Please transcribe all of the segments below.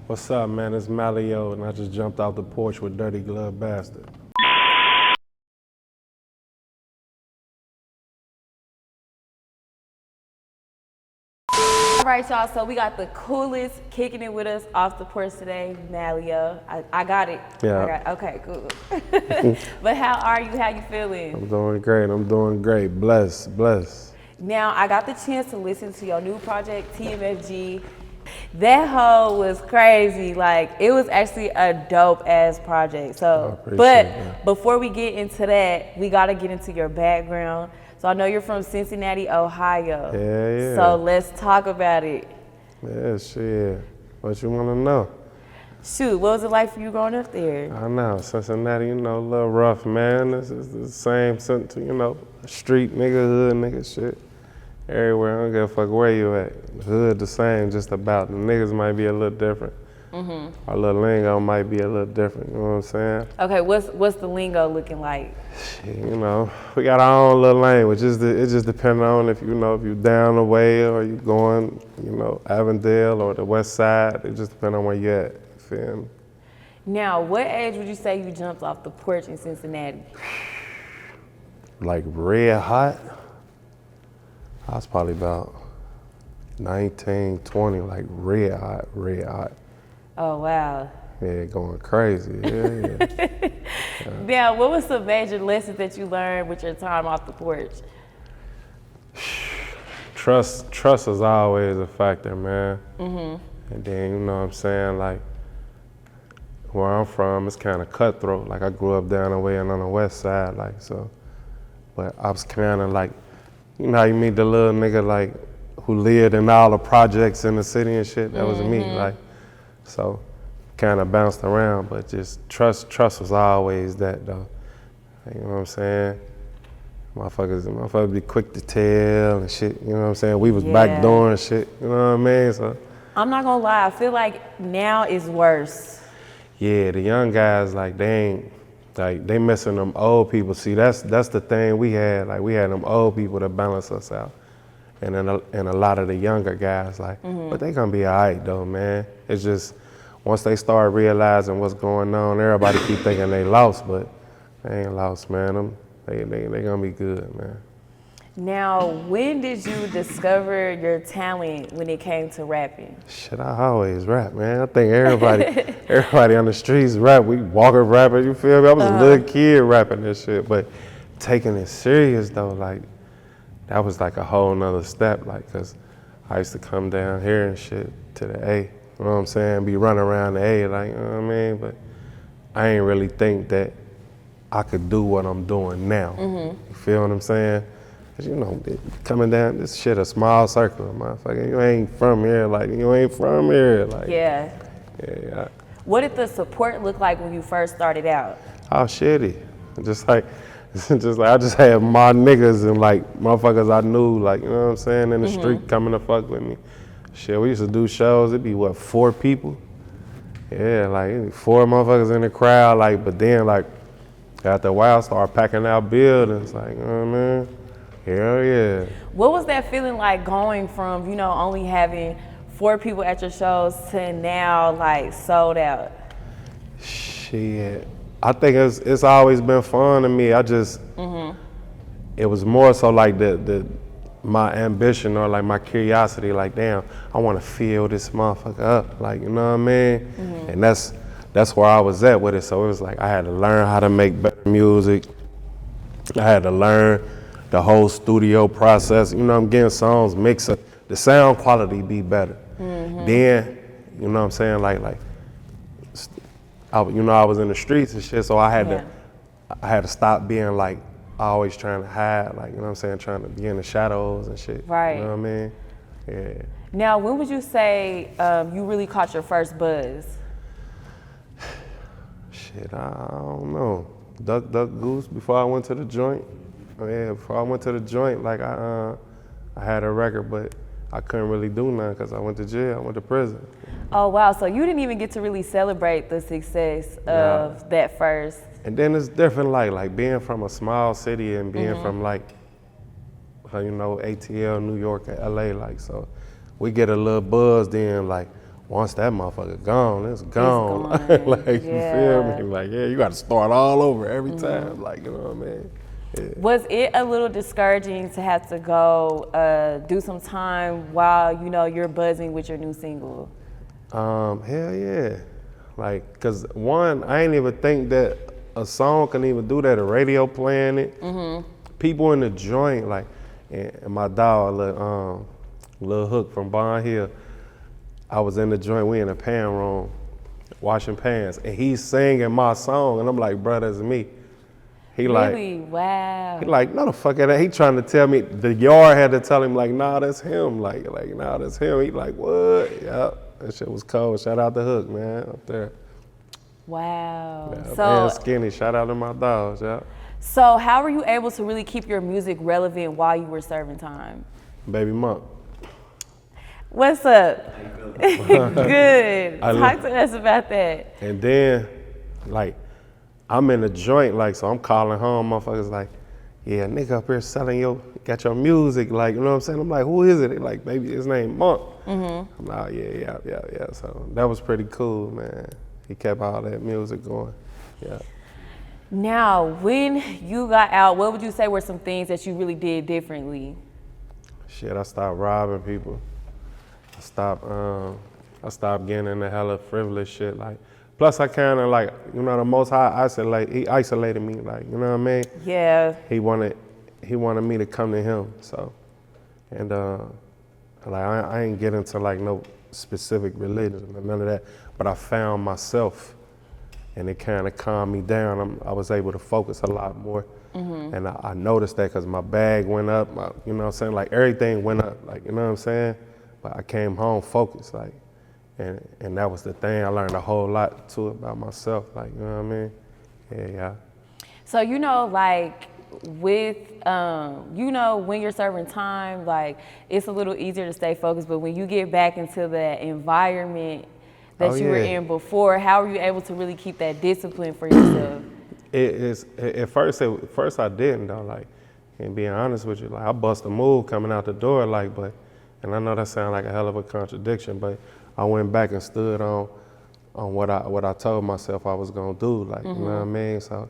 What's up, man? It's Mallio, and I just jumped out the porch with Dirty Glove Bastard. All right, y'all, so we got the coolest kicking it with us off the porch today, Mallio. I got it. Yeah. Okay, cool. But how are you? How you feeling? I'm doing great. Bless. Now, I got the chance to listen to your new project, T.M.F.G. That hoe was crazy. Like, it was actually a dope-ass project. So, but before we get into that, we got to get into your background. So I know you're from Cincinnati, Ohio. Yeah. So let's talk about it. Yeah, shit. What you want to know? Shoot, what was it like for you growing up there? I know, Cincinnati, a little rough, man. It's the same, street nigga, hood nigga shit. Everywhere, I don't give a fuck where you at. Hood the same, just about. The niggas might be a little different. Our little lingo might be a little different, you know what I'm saying? Okay, what's the lingo looking like? Shit, we got our own little language. It just depends on if you down the way or you going, Avondale or the west side. It just depends on where you at, you feel me? Now, what age would you say you jumped off the porch in Cincinnati? Like red hot? I was probably about 19, 20, like red hot. Oh, wow. Yeah, going crazy, yeah. Now, what was some major lessons that you learned with your time off the porch? Trust is always a factor, man. And then, you know what I'm saying, like, where I'm from, it's kind of cutthroat. Like, I grew up down the way and on the west side, like, so. But I was kind of like, you know how you meet the little nigga, like, who lived in all the projects in the city and shit? That was me, like, so kind of bounced around, but just trust was always that, though. You know what I'm saying? Motherfuckers be quick to tell and shit, you know what I'm saying? We was backdooring shit, you know what I mean? So I'm not gonna lie, I feel like now is worse. yeah, the young guys, like, they missing them old people. See, that's the thing we had. Like, we had them old people to balance us out. And then a lot of the younger guys, like, but they gonna be all right, though, man. It's just, once they start realizing what's going on, everybody keep thinking they lost, but they ain't lost, man. They gonna be good, man. Now, when did you discover your talent when it came to rapping? Shit, I always rap, man. I think everybody on the streets rap. We walking rapping, you feel me? I was a little kid rapping this shit, but taking it serious, though, like, that was like a whole nother step, like, cause I used to come down here and shit to the A, you know what I'm saying? Be running around the A, like, you know what I mean? But I ain't really think that I could do what I'm doing now. You feel what I'm saying? Cause coming down this shit a small circle, motherfucker. You ain't from here, like, Yeah. Yeah. What did the support look like when you first started out? Oh, shitty. Just like I just had my niggas and like motherfuckers I knew, like, you know what I'm saying, in the street coming to fuck with me. Shit, we used to do shows, it'd be 4 people? Yeah, like 4 motherfuckers in the crowd, like, but then like after a while start packing out buildings, like, you know what I mean? Hell yeah. What was that feeling like going from, only having 4 people at your shows to now like sold out? Shit. I think it's always been fun to me. I just, it was more so like my ambition or like my curiosity, like, damn, I want to fill this motherfucker up, like, you know what I mean? And that's where I was at with it. So it was like I had to learn how to make better music. I had to learn the whole studio process. I'm getting songs mixed up. The sound quality be better. Then, you know what I'm saying, like I was in the streets and shit, so I had to stop being like always trying to hide, like, you know what I'm saying, trying to be in the shadows and shit. Right. You know what I mean? Yeah. Now, when would you say you really caught your first buzz? Shit, I don't know. Duck Goose before I went to the joint. Yeah, before I went to the joint, like I had a record, but I couldn't really do nothing because I went to jail, I went to prison. Oh, wow. So you didn't even get to really celebrate the success of that first. And then it's different, like being from a small city and being from like, ATL, New York, and LA, like, so we get a little buzz then, like, once that motherfucker gone, it's gone. gone. Like, you feel Yeah. me? Like, yeah, you got to start all over every time. Like, you know what I mean? Yeah. Was it a little discouraging to have to go do some time while, you know, you're buzzing with your new single? Hell yeah. Like, cause one, I ain't even think that a song can even do that, a radio playing it. People in the joint, like, and my dog, Lil Hook from Bond Hill, I was in the joint, we in the pan room, washing pans, and he's singing my song, and I'm like, bro, that's me. He Really? Wow. He like, no the fuck that. He trying to tell me, the yard had to tell him like, nah, that's him. Like, nah, that's him. He like, what? Yep, that shit was cold. Shout out to Hook, man, up there. Wow. Yeah, So, and Skinny, shout out to my dogs, yeah. so how were you able to really keep your music relevant while you were serving time? Baby Monk. What's up? Good. Talk to us about that. And then, like, I'm in the joint, like, so I'm calling home, motherfuckers like, yeah, nigga up here selling got your music, like, you know what I'm saying? I'm like, who is it? They like, baby, his name Monk. I'm like, yeah. So that was pretty cool, man. He kept all that music going, yeah. Now, when you got out, what would you say were some things that you really did differently? Shit, I stopped robbing people. I stopped getting into hella frivolous shit, like, plus I kind of like, you know, the Most High he isolated me, like, you know what I mean? Yeah. He wanted me to come to him, so, and like I ain't get into like no specific religion or none of that, but I found myself, and it kind of calmed me down. I was able to focus a lot more, and I noticed that because my bag went up, you know what I'm saying, like everything went up, like, you know what I'm saying, but I came home focused, like, and that was the thing. I learned a whole lot too about myself, like, you know what I mean? Yeah. So, you know, like with, you know, when you're serving time, like it's a little easier to stay focused, but when you get back into the environment that you were in before, how were you able to really keep that discipline for yourself? At first I didn't though, like, and being honest with you, like I bust a move coming out the door, like, and I know that sounds like a hell of a contradiction, but I went back and stood on what I told myself I was gonna do, like, you know what I mean? So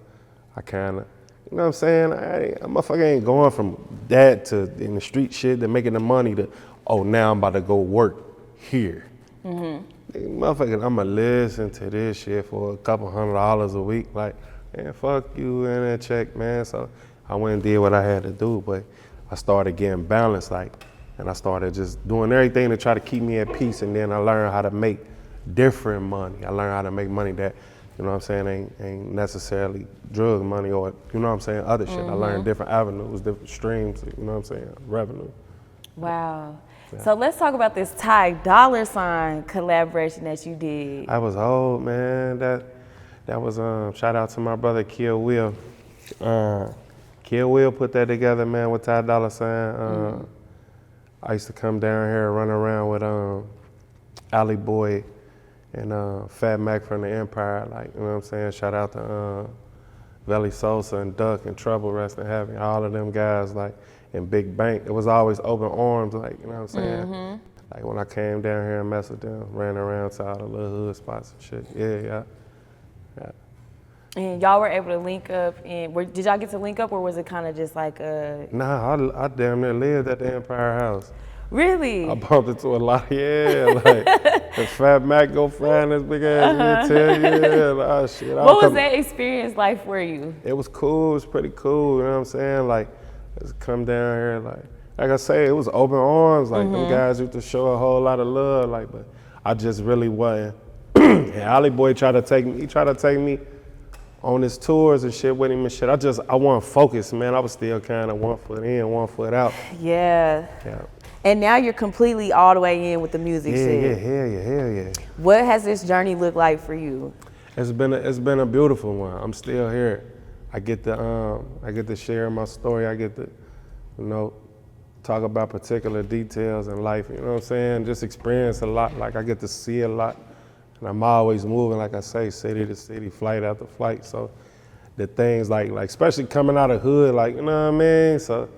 I kind of, you know what I'm saying? A motherfucker ain't going from that to in the street shit to making the money to, oh, now I'm about to go work here. Motherfucker, I'ma listen to this shit for a couple $100 a week, like, man, fuck you and that check, man. So I went and did what I had to do, but I started getting balanced, like, and I started just doing everything to try to keep me at peace, and then I learned how to make different money. I learned how to make money that, you know what I'm saying, ain't necessarily drug money or, you know what I'm saying, other shit. I learned different avenues, different streams, you know what I'm saying, revenue. Wow. Yeah. So let's talk about this Ty Dolla sign collaboration that you did. I was old, man. That was, shout out to my brother, Kill Will. Kill Will put that together, man, with Ty Dolla sign. I used to come down here and run around with Alley Boy and Fat Mac from the Empire, like, you know what I'm saying? Shout out to Veli Sosa and Duck and Trouble, Rest in Heaven, all of them guys, like, in Big Bank. It was always open arms, like, you know what I'm saying? Like, when I came down here and messed with them, ran around to all the little hood spots and shit. Yeah. And y'all were able to link up, and did y'all get to link up, or was it kind of just like a... Nah, I damn near lived at the Empire House. Really? I bumped into a lot, like, the Fat Mac go flying this big ass tail, like, oh shit. What was that experience like for you? It was cool, it was pretty cool, you know what I'm saying? Like, just come down here, like I say, it was open arms, like, them guys used to show a whole lot of love, like, but I just really wasn't. And Alley Boy tried to take me on his tours and shit with him and shit. I wasn't focused, man. I was still kind of 1 foot in, 1 foot out. Yeah. And now you're completely all the way in with the music shit. Hell yeah. What has this journey looked like for you? It's been a beautiful one. I'm still here. I get to share my story. I get to, you know, talk about particular details in life. You know what I'm saying? Just experience a lot. Like, I get to see a lot. And I'm always moving, like I say, city to city, flight after flight. So the things like especially coming out of hood, like, you know what I mean? So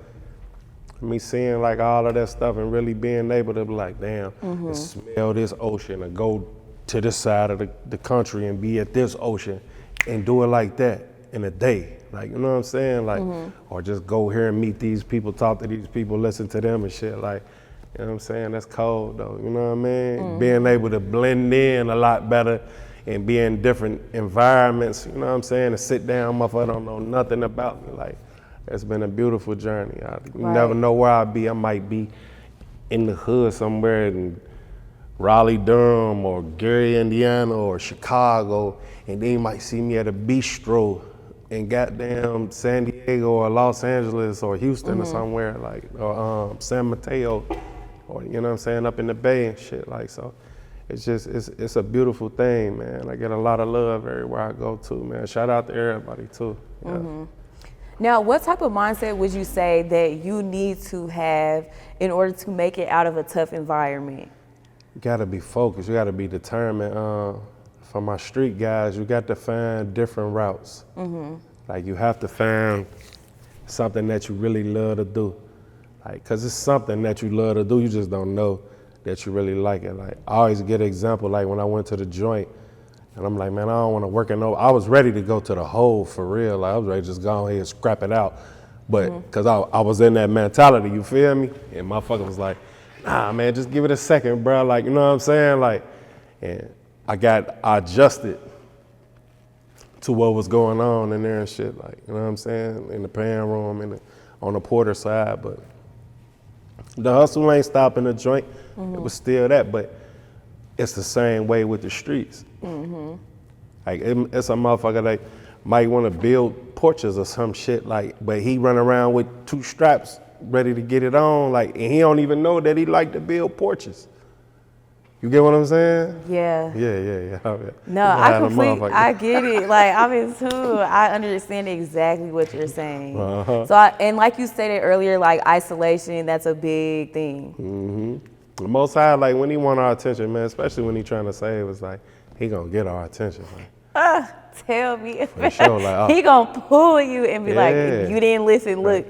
Me seeing like all of that stuff and really being able to be like, damn, and smell this ocean or go to this side of the country and be at this ocean and do it like that in a day. Like, you know what I'm saying? Like, or just go here and meet these people, talk to these people, listen to them and shit. Like, you know what I'm saying? That's cold though, you know what I mean? Being able to blend in a lot better and be in different environments, you know what I'm saying? And sit down, motherfucker don't know nothing about me. Like, it's been a beautiful journey. You never know where I'll be. I might be in the hood somewhere in Raleigh, Durham, or Gary, Indiana, or Chicago, and then you might see me at a bistro in goddamn San Diego or Los Angeles or Houston or somewhere, like, or San Mateo, or, you know what I'm saying, up in the Bay and shit. Like, so it's just, it's a beautiful thing, man. I get a lot of love everywhere I go to, man. Shout out to everybody too. Yeah. Now, what type of mindset would you say that you need to have in order to make it out of a tough environment? You gotta be focused, you gotta be determined. For my street guys, you got to find different routes. Like, you have to find something that you really love to do. Like, cause it's something that you love to do, you just don't know that you really like it. Like, I always get an example, like when I went to the joint, and I'm like, man, I don't wanna work in no, I was ready to go to the hole for real. Like, I was ready to just go ahead and scrap it out. But, cause I was in that mentality, you feel me? And motherfucker was like, nah, man, just give it a second, bro. Like, you know what I'm saying? Like, and I adjusted to what was going on in there and shit. Like, you know what I'm saying? In the pan room and on the porter side. But the hustle ain't stopping the joint. It was still that, but it's the same way with the streets. Like, it's a motherfucker that might want to build porches or some shit, like, but he run around with 2 straps ready to get it on, like, and he don't even know that he like to build porches. You get what I'm saying? Yeah. Yeah. No, I get it. Like, I'm in too. I understand exactly what you're saying. So, and like you stated earlier, like, isolation, that's a big thing. The Most High, like, when he want our attention, man, especially when he trying to save us, like, he gonna get our attention. Like. Tell me. For sure, like, he gonna pull you and be like, you didn't listen, look.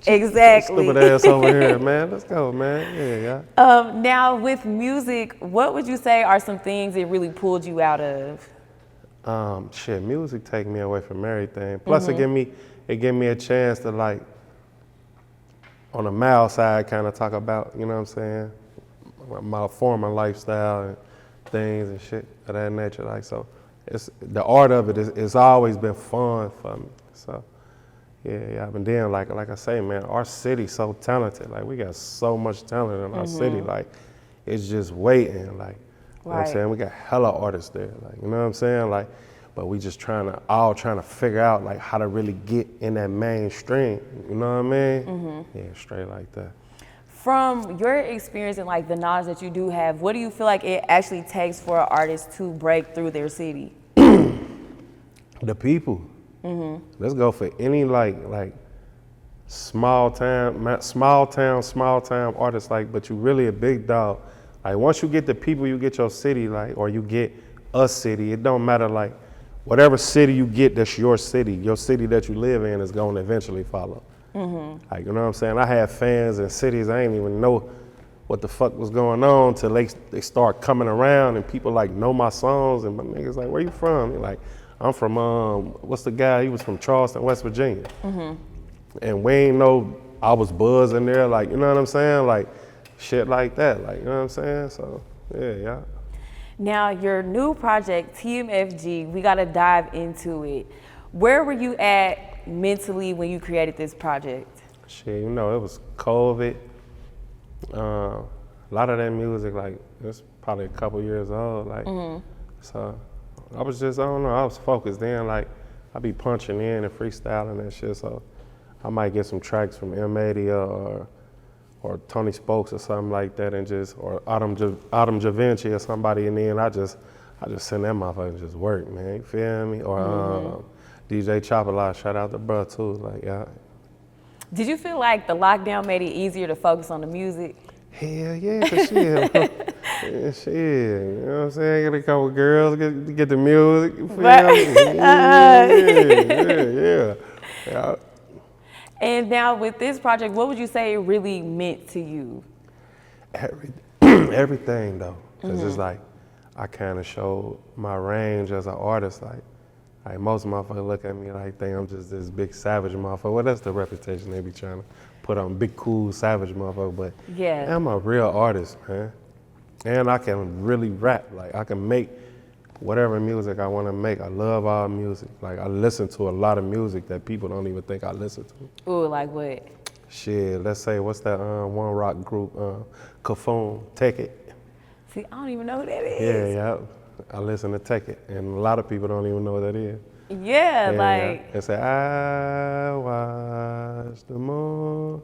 Exactly. Stupid ass over here, man. Let's go, man. Yeah. Now, with music, what would you say are some things that really pulled you out of? Shit, music take me away from everything. Plus, it give me a chance to, like, on the male side, kind of talk about, you know what I'm saying, my former lifestyle and things and shit of that nature. Like, so it's the art of it's always been fun for me. So yeah. But then, like I say, man, our city's so talented. Like, we got so much talent in our city. Like, it's just waiting. Like, you know what I'm saying, we got hella artists there. Like, you know what I'm saying, like. But we just trying to figure out, like, how to really get in that mainstream. You know what I mean? Yeah, straight like that. From your experience and, like, the knowledge that you do have, what do you feel like it actually takes for an artist to break through their city? The people. Let's go for any like small town artist. Like, but you really a big dog. Like, once you get the people, you get your city. Like, or you get a city. It don't matter, like. Whatever city you get, that's your city that you live in is going to eventually follow. Like, you know what I'm saying? I have fans in cities I ain't even know what the fuck was going on till they start coming around and people, like, know my songs and my niggas like, where you from? He like, I'm from, what's the guy? He was from Charleston, West Virginia. And we ain't know I was buzzing there, like, you know what I'm saying? Like, shit like that, like, you know what I'm saying? So, yeah. Now, your new project, T.M.F.G, we got to dive into it. Where were you at mentally when you created this project? Shit, you know, it was COVID. A lot of that music, like, it's probably a couple years old, like, so I was just, I don't know, I was focused then, like, I be punching in and freestyling and shit, so I might get some tracks from M80 or Tony Spokes or something like that, and just, or Adam Javinci or somebody, and then I just send that motherfucker and just work, man. You feel me? Or DJ Chopper, shout out to bro too, like, yeah. Did you feel like the lockdown made it easier to focus on the music? Hell yeah, for shit. Yeah, shit, you know what I'm saying? Get a couple girls, get the music, you feel me? Yeah. And now with this project, what would you say it really meant to you? Everything though, because it's like I kind of showed my range as an artist. Like most motherfuckers look at me like think I'm just this big savage motherfucker. Well, that's the reputation they be trying to put on, big cool savage motherfucker. But Yeah. I'm a real artist, man, and I can really rap. Like I can make whatever music I want to make. I love all music. Like I listen to a lot of music that people don't even think I listen to. Ooh, like what? Shit, let's say what's that one rock group, Kafoon, Take It. See, I don't even know who that Yeah, is. yeah. I listen to Take It, and a lot of people don't even know what that is. Yeah, like. They say, I watch the moon,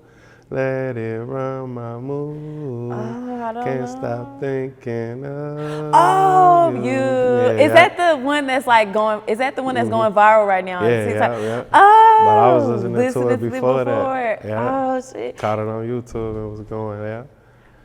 let it run my mood. Oh, I don't Can't know. stop thinking of Oh, you. you. Yeah, Is that the one that's like going, is that the one that's going viral right now? on Yeah, TikTok? yeah. Oh. But I was listening to it before that. It. Yeah. Oh, shit. Caught it on YouTube and was going, yeah.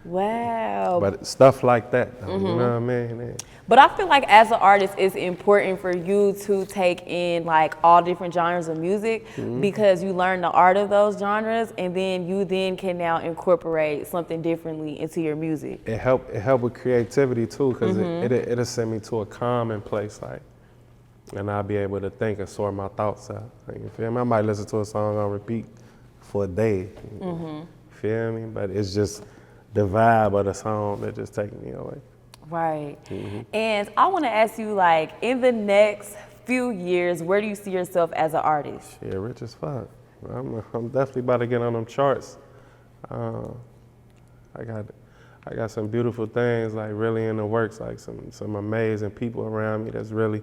Wow. But stuff like that, though, you know what I mean? Yeah. But I feel like as an artist, it's important for you to take in like all different genres of music because you learn the art of those genres, and then you can now incorporate something differently into your music. It helped with creativity too, because it'll send me to a calming place, like, and I'll be able to think and sort my thoughts out. Like, you feel me? I might listen to a song on repeat for a day. Feel me? But it's just the vibe of the song that just takes me away. Right. And I want to ask you, like, in the next few years, where do you see yourself as an artist? Shit, rich as fuck. I'm definitely about to get on them charts. I got some beautiful things like really in the works, like some amazing people around me that's really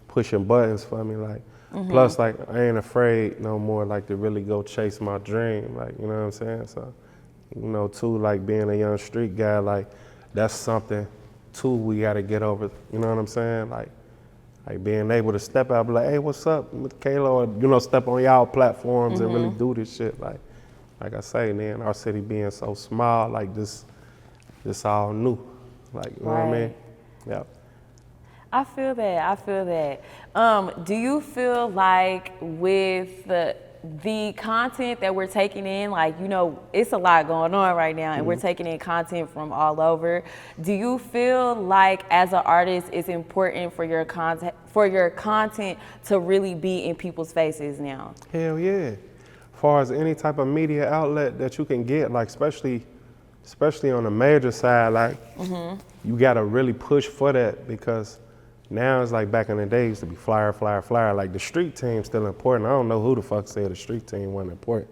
pushing buttons for me. Like, plus like I ain't afraid no more like to really go chase my dream. Like, you know what I'm saying? So, you know, too, like being a young street guy, like that's something too we gotta get over. You know what I'm saying? Like being able to step out, be like, hey, what's up, Kayla? Or, you know, step on y'all platforms and really do this shit. Like I say, man, our city being so small, like this all new. Like, you know what I mean? Yeah. I feel that. Do you feel like with the content that we're taking in, like, you know, it's a lot going on right now and we're taking in content from all over. Do you feel like as an artist it's important for your content to really be in people's faces now? Hell yeah. As far as any type of media outlet that you can get, like especially on the major side, like you gotta really push for that, because now it's like back in the day, it used to be flyer. Like the street team's still important. I don't know who the fuck said the street team wasn't important.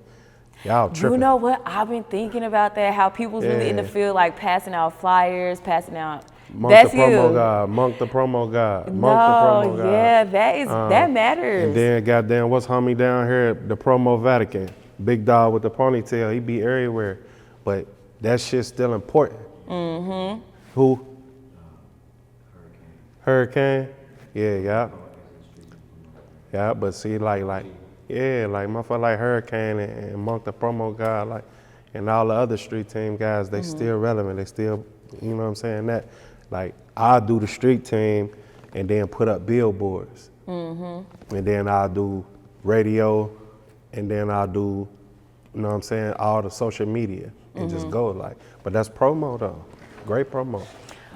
Y'all tripping. You know what? I've been thinking about that, how people's really in the field, like passing out flyers, passing out. Monk the promo guy. Monk the promo guy. Yeah, that matters. And then goddamn, what's homie down here, the promo Vatican. Big dog with the ponytail, he be everywhere. But that shit's still important. Who? Hurricane? Yeah. Yeah, but see, like motherfucker like Hurricane and Monk the promo guy, like, and all the other street team guys, they still relevant. They still, you know what I'm saying? That, like, I'll do the street team and then put up billboards. And then I'll do radio, and then I'll do, you know what I'm saying, all the social media and just go, like, but that's promo though. Great promo.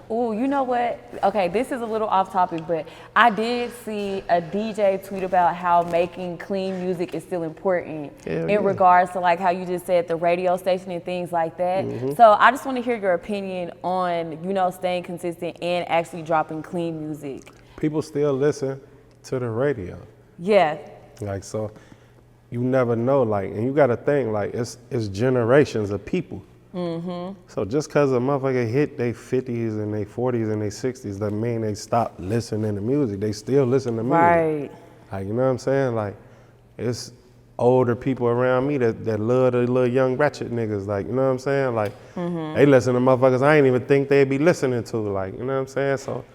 Oh, you know what? Okay, this is a little off topic, but I did see a DJ tweet about how making clean music is still important in regards to like how you just said the radio station and things like that. So I just want to hear your opinion on, you know, staying consistent and actually dropping clean music. People still listen to the radio. Yeah. Like, so you never know, like, and you got to think, like, it's generations of people. So just because a motherfucker hit their 50s and their 40s and their 60s doesn't mean they stop listening to music. They still listen to music. Right. Like, you know what I'm saying? Like, it's older people around me that love the little young ratchet niggas. Like, you know what I'm saying? Like, they listen to motherfuckers I ain't even think they'd be listening to. Like, you know what I'm saying? So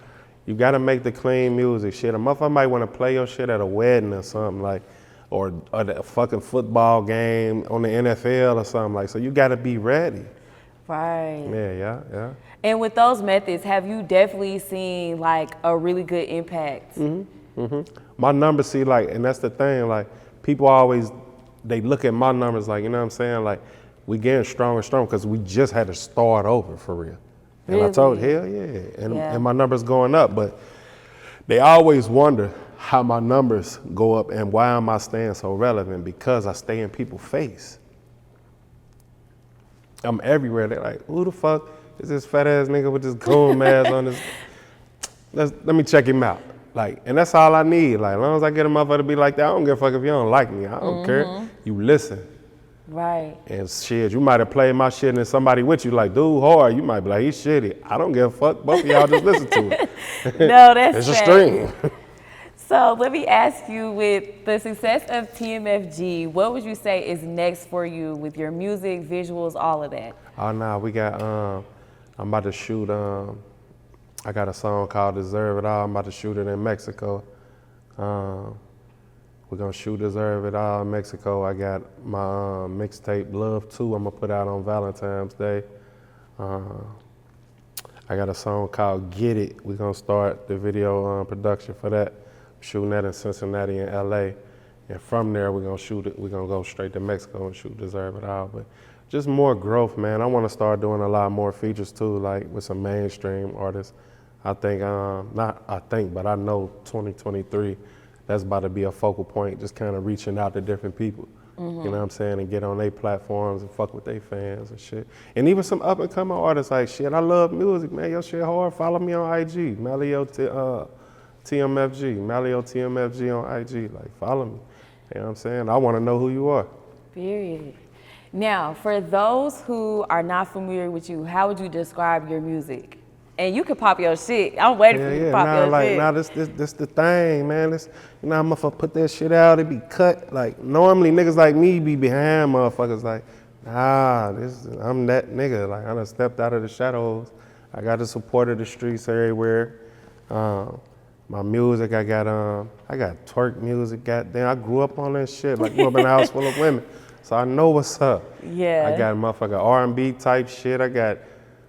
you got to make the clean music. Shit, a motherfucker might want to play your shit at a wedding or something, like, or a fucking football game on the NFL or something, like, so you gotta be ready. Right. Yeah. And with those methods, have you definitely seen like a really good impact? My numbers, see, like, and that's the thing, like, people always they look at my numbers like, you know what I'm saying? Like, we getting stronger and stronger because we just had to start over for real. And Really? I told, hell yeah. And my numbers going up, but they always wonder how my numbers go up and why am I staying so relevant? Because I stay in people's face. I'm everywhere. They're like, who the fuck is this fat ass nigga with this goon mask on his? Let me check him out. Like, and that's all I need. Like, as long as I get a motherfucker to be like that, I don't give a fuck if you don't like me. I don't care. You listen. Right. And shit, you might have played my shit and somebody with you like, dude, hard. You might be like, he's shitty. I don't give a fuck. Both of y'all just listen to it. No, that's it's a stream. So let me ask you, with the success of T.M.F.G, what would you say is next for you with your music, visuals, all of that? Oh, nah, we got, I'm about to shoot, I got a song called Deserve It All. I'm about to shoot it in Mexico. We're gonna shoot Deserve It All in Mexico. I got my mixtape Love 2 I'm gonna put out on Valentine's Day. I got a song called Get It. We're gonna start the video production for that. Shooting that in Cincinnati and LA. And from there, we're gonna shoot it. We're gonna go straight to Mexico and shoot Deserve It All. But just more growth, man. I wanna start doing a lot more features too, like with some mainstream artists. I think, but I know 2023, that's about to be a focal point, just kind of reaching out to different people. You know what I'm saying? And get on their platforms and fuck with their fans and shit. And even some up and coming artists like, shit, I love music, man. Your shit hard. Follow me on IG, Mallio T.M.F.G, Mallio T.M.F.G on IG. Like, follow me. You know what I'm saying? I want to know who you are. Period. Now, for those who are not familiar with you, how would you describe your music? And you can pop your shit. I'm waiting for you to pop your shit. Now this the thing, man. This, you know, I'm gonna put that shit out, it be cut. Like, normally niggas like me be behind motherfuckers like, nah, I'm that nigga. Like, I done stepped out of the shadows. I got the support of the streets everywhere. My music, I got twerk music, goddamn. I grew up on that shit, like grew up in a house full of women. So I know what's up. Yeah. I got motherfucking R&B type shit. I got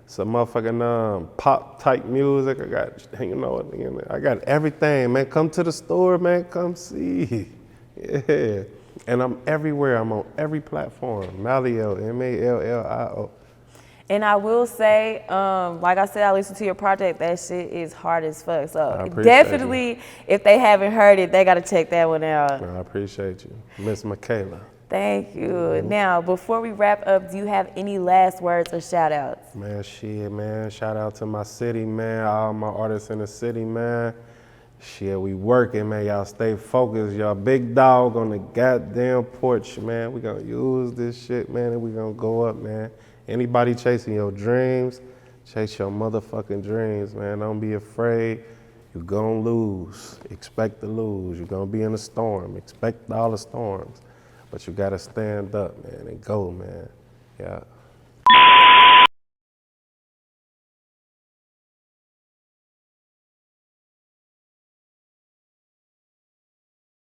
some motherfucking pop type music. I got, you know, I got everything, man. Come to the store, man. Come see. Yeah. And I'm everywhere. I'm on every platform. Mallio, Mallio. And I will say, like I said, I listened to your project. That shit is hard as fuck. So definitely, if they haven't heard it, they got to check that one out. I appreciate you. Miss Michaela. Thank you. Now, before we wrap up, do you have any last words or shout outs? Man, shit, man. Shout out to my city, man. All my artists in the city, man. Shit, we working, man. Y'all stay focused. Y'all big dog on the goddamn porch, man. We gonna use this shit, man, and we gonna go up, man. Anybody chasing your dreams, chase your motherfucking dreams, man. Don't be afraid. You're gonna lose. Expect to lose. You're gonna be in a storm. Expect all the storms. But you gotta stand up, man, and go, man. Yeah.